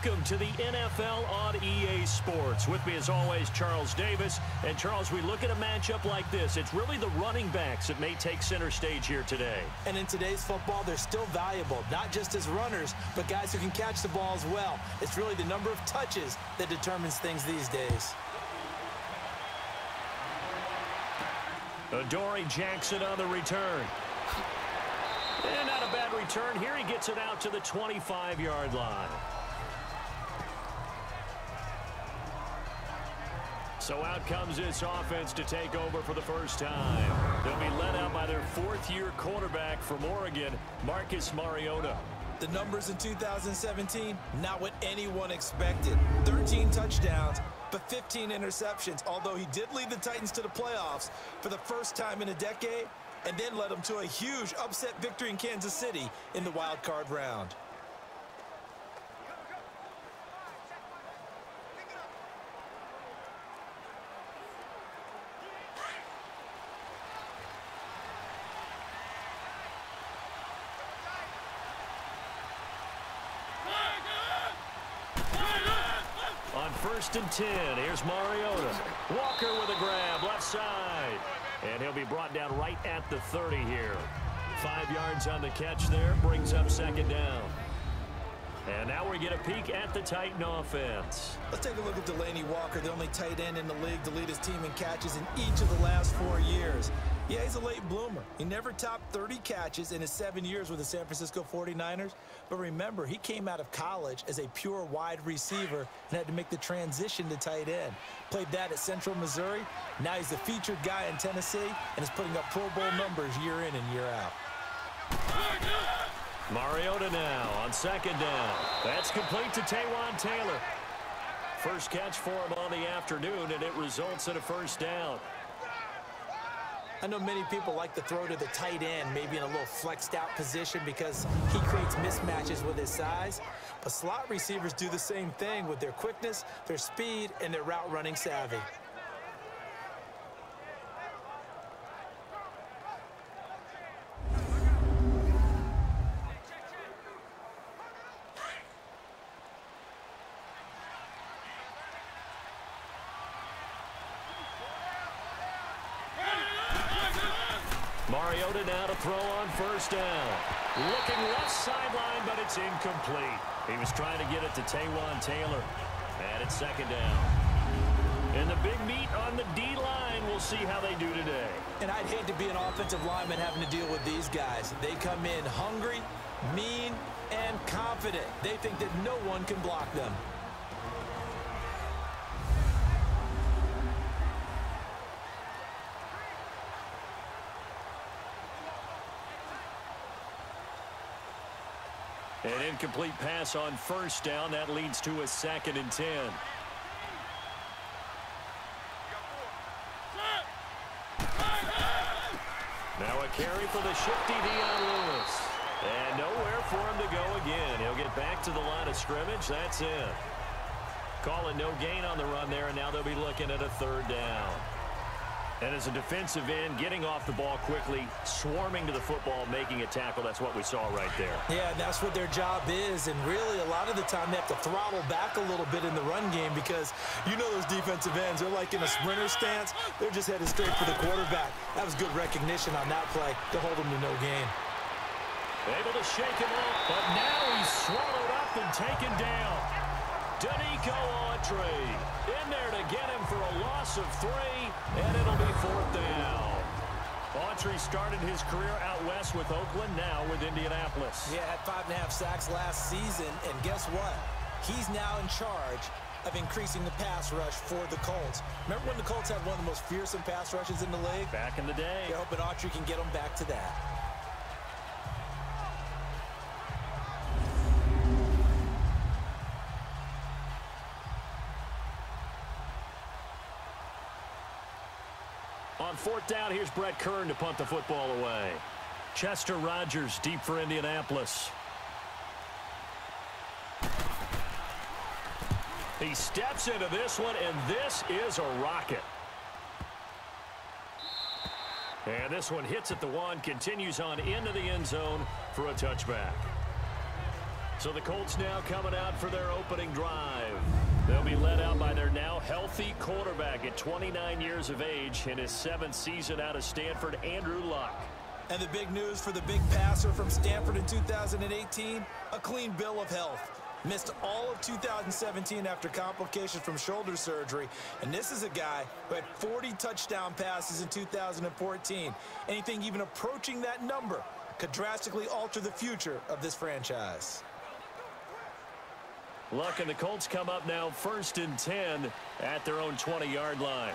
welcome to the NFL on EA Sports. With me as always, Charles Davis. And Charles, we look at a matchup like this. It's really the running backs that may take center stage here today. And in today's football, they're still valuable, not just as runners, but guys who can catch the ball as well. It's really the number of touches that determines things these days. Adoree Jackson on the return. And not a bad return here. He gets it out to the 25-yard line. So out comes this offense to take over for the first time. They'll be led out by their fourth-year quarterback from Oregon, Marcus Mariota. The numbers in 2017, not what anyone expected. 13 touchdowns, but 15 interceptions, although he did lead the Titans to the playoffs for the first time in a decade, and then led them to a huge upset victory in Kansas City in the wild card round. On 1st and 10, here's Mariota. Walker with a grab, left side. And he'll be brought down right at the 30 here. 5 yards on the catch there, brings up second down. And now we get a peek at the Titan offense. Let's take a look at Delanie Walker, the only tight end in the league to lead his team in catches in each of the last 4 years. Yeah, he's a late bloomer. He never topped 30 catches in his 7 years with the San Francisco 49ers. But remember, he came out of college as a pure wide receiver and had to make the transition to tight end. Played that at Central Missouri. Now he's the featured guy in Tennessee and is putting up Pro Bowl numbers year in and year out. Mariota now on second down. That's complete to Taywan Taylor. First catch for him on the afternoon, and it results in a first down. I know many people like to throw to the tight end, maybe in a little flexed out position because he creates mismatches with his size. But slot receivers do the same thing with their quickness, their speed, and their route running savvy. Mariota now to throw on first down. Looking left sideline, but it's incomplete. He was trying to get it to Taywan Taylor. And it's second down. And the big meat on the D-line, we'll see how they do today. And I'd hate to be an offensive lineman having to deal with these guys. They come in hungry, mean, and confident. They think that no one can block them. An incomplete pass on first down. That leads to a 2nd and 10. Now a carry for the shifty Dion Lewis. And nowhere for him to go again. He'll get back to the line of scrimmage. That's it. Call it no gain on the run there, and now they'll be looking at a 3rd down. And as a defensive end, getting off the ball quickly, swarming to the football, making a tackle, that's what we saw right there. Yeah, that's what their job is, and really a lot of the time they have to throttle back a little bit in the run game because you know those defensive ends, they're like in a sprinter stance. They're just headed straight for the quarterback. That was good recognition on that play to hold them to no gain. Able to shake him off, but now he's swallowed up and taken down. Danico Autry in there to get him for a loss of 3, and it'll be 4th down. Autry started his career out west with Oakland, now with Indianapolis. Yeah, had 5.5 sacks last season, and guess what? He's now in charge of increasing the pass rush for the Colts. Remember when the Colts had one of the most fearsome pass rushes in the league? Back in the day. They're hoping Autry can get them back to that. On 4th down, here's Brett Kern to punt the football away. Chester Rogers deep for Indianapolis. He steps into this one, and this is a rocket. And this one hits at the 1, continues on into the end zone for a touchback. So the Colts now coming out for their opening drive. They'll be led out by their now healthy quarterback at 29 years of age in his 7th season out of Stanford, Andrew Luck. And the big news for the big passer from Stanford in 2018, a clean bill of health. Missed all of 2017 after complications from shoulder surgery. And this is a guy who had 40 touchdown passes in 2014. Anything even approaching that number could drastically alter the future of this franchise. Luck and the Colts come up now 1st and 10 at their own 20-yard line.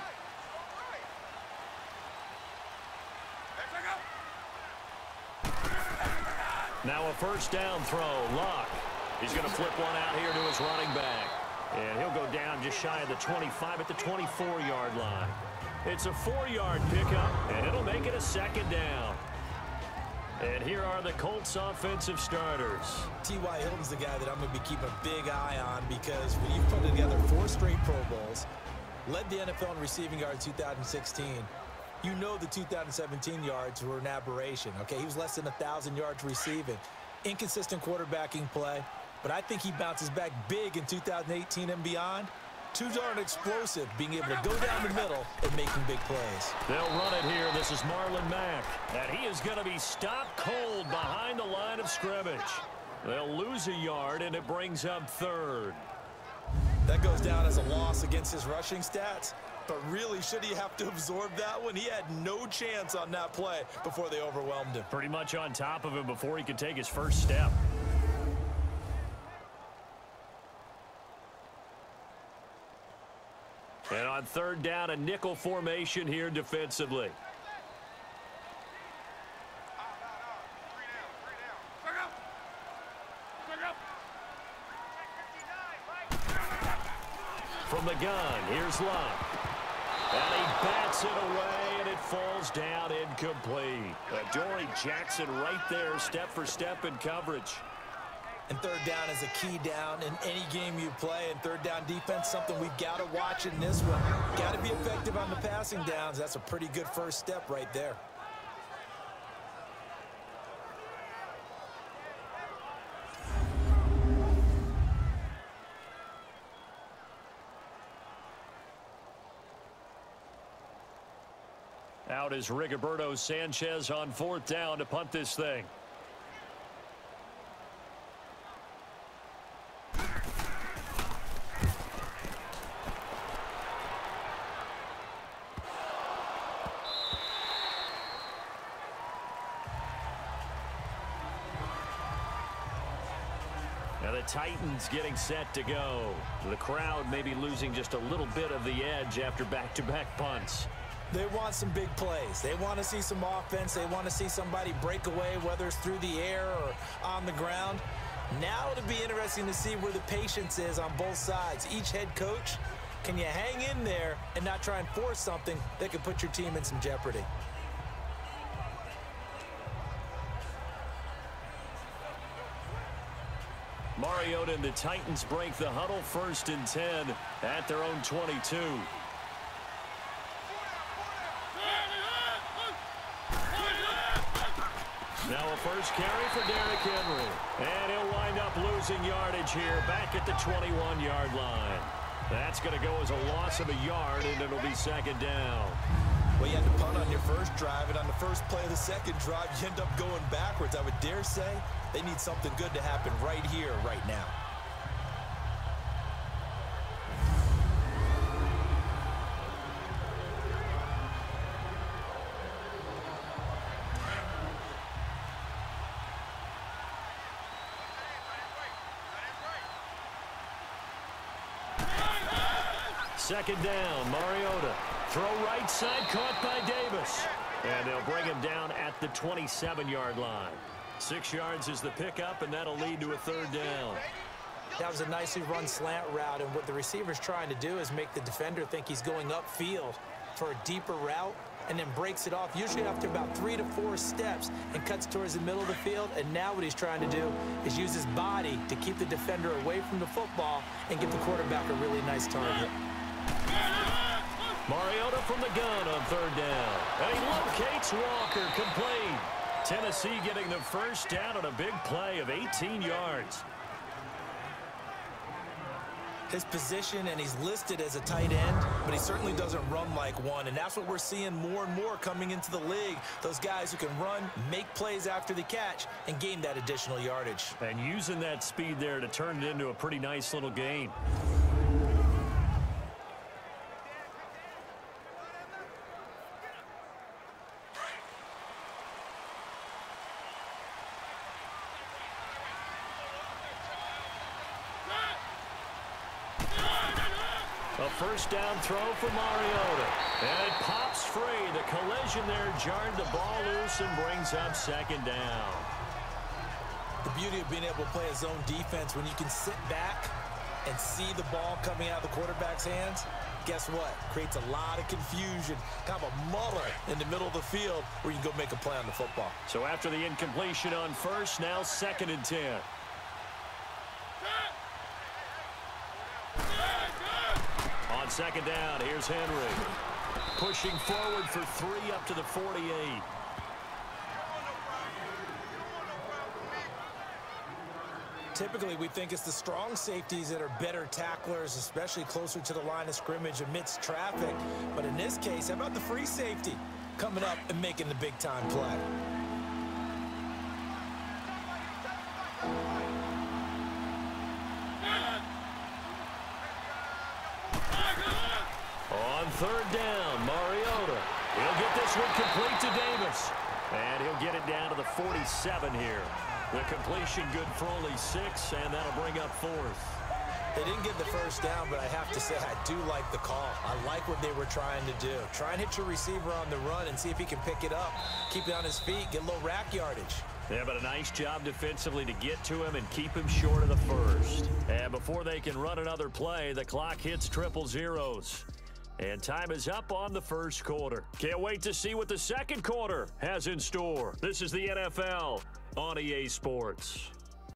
Now a first down throw. Luck. He's going to flip one out here to his running back. And he'll go down just shy of the 25 at the 24-yard line. It's a 4-yard pickup, and it'll make it a 2nd down. And here are the Colts offensive starters. T.Y. Hilton's the guy that I'm going to be keeping a big eye on because when you've put together 4 straight Pro Bowls, led the NFL in receiving yards 2016, you know the 2017 yards were an aberration. Okay, he was less than 1,000 yards receiving. Inconsistent quarterbacking play, but I think he bounces back big in 2018 and beyond. Too darn explosive, being able to go down the middle and making big plays. They'll run it here. This is Marlon Mack. And he is going to be stopped cold behind the line of scrimmage. They'll lose a yard, and it brings up 3rd. That goes down as a loss against his rushing stats. But really, should he have to absorb that one? He had no chance on that play before they overwhelmed him. Pretty much on top of him before he could take his first step. And on 3rd down, a nickel formation here defensively. From the gun, here's Luck. And he bats it away, and it falls down incomplete. Dory Jackson right there, step for step in coverage. And 3rd down is a key down in any game you play. And 3rd down defense, something we've got to watch in this one. Got to be effective on the passing downs. That's a pretty good first step right there. Out is Rigoberto Sanchez on 4th down to punt this thing. Now the Titans getting set to go. The crowd maybe losing just a little bit of the edge after back-to-back punts. They want some big plays. They want to see some offense. They want to see somebody break away, whether it's through the air or on the ground. Now it'll be interesting to see where the patience is on both sides. Each head coach, can you hang in there and not try and force something that could put your team in some jeopardy? Mariota and the Titans break the huddle 1st and 10 at their own 22. Now a first carry for Derrick Henry. And he'll wind up losing yardage here back at the 21-yard line. That's going to go as a loss of a yard, and it'll be 2nd down. Well, you had to punt on your first drive, and on the first play of the second drive, you end up going backwards. I would dare say they need something good to happen right here, right now. Second down, Mariota. Throw right side, caught by Davis. And they'll bring him down at the 27-yard line. 6 yards is the pickup, and that'll lead to a 3rd down. That was a nicely run slant route, and what the receiver's trying to do is make the defender think he's going upfield for a deeper route, and then breaks it off, usually after about 3 to 4 steps, and cuts towards the middle of the field. And now what he's trying to do is use his body to keep the defender away from the football and give the quarterback a really nice target. Mariota from the gun on 3rd down. And he locates Walker, complete. Tennessee getting the first down on a big play of 18 yards. his position, and he's listed as a tight end, but he certainly doesn't run like one, and that's what we're seeing more and more coming into the league. Those guys who can run, make plays after the catch, and gain that additional yardage. And using that speed there to turn it into a pretty nice little gain. A first down throw for Mariota. And it pops free. The collision there jarred the ball loose and brings up second down. The beauty of being able to play a zone defense when you can sit back and see the ball coming out of the quarterback's hands, guess what? Creates a lot of confusion, kind of a muddle in the middle of the field where you can go make a play on the football. So after the incompletion on first, now 2nd and 10. On second down, here's Henry. Pushing forward for 3 up to the 48. Typically, we think it's the strong safeties that are better tacklers, especially closer to the line of scrimmage amidst traffic. But in this case, how about the free safety coming up and making the big-time play? On 3rd down, Mariota. He'll get this one complete to Davis. And he'll get it down to the 47 here. The completion good for only 6, and that'll bring up 4th. They didn't get the first down, but I have to say I do like the call. I like what they were trying to do. Try and hit your receiver on the run and see if he can pick it up. Keep it on his feet, get a little rack yardage. Yeah, but a nice job defensively to get to him and keep him short of the first. And before they can run another play, the clock hits triple zeros. And time is up on the first quarter. Can't wait to see what the second quarter has in store. This is the NFL on EA Sports.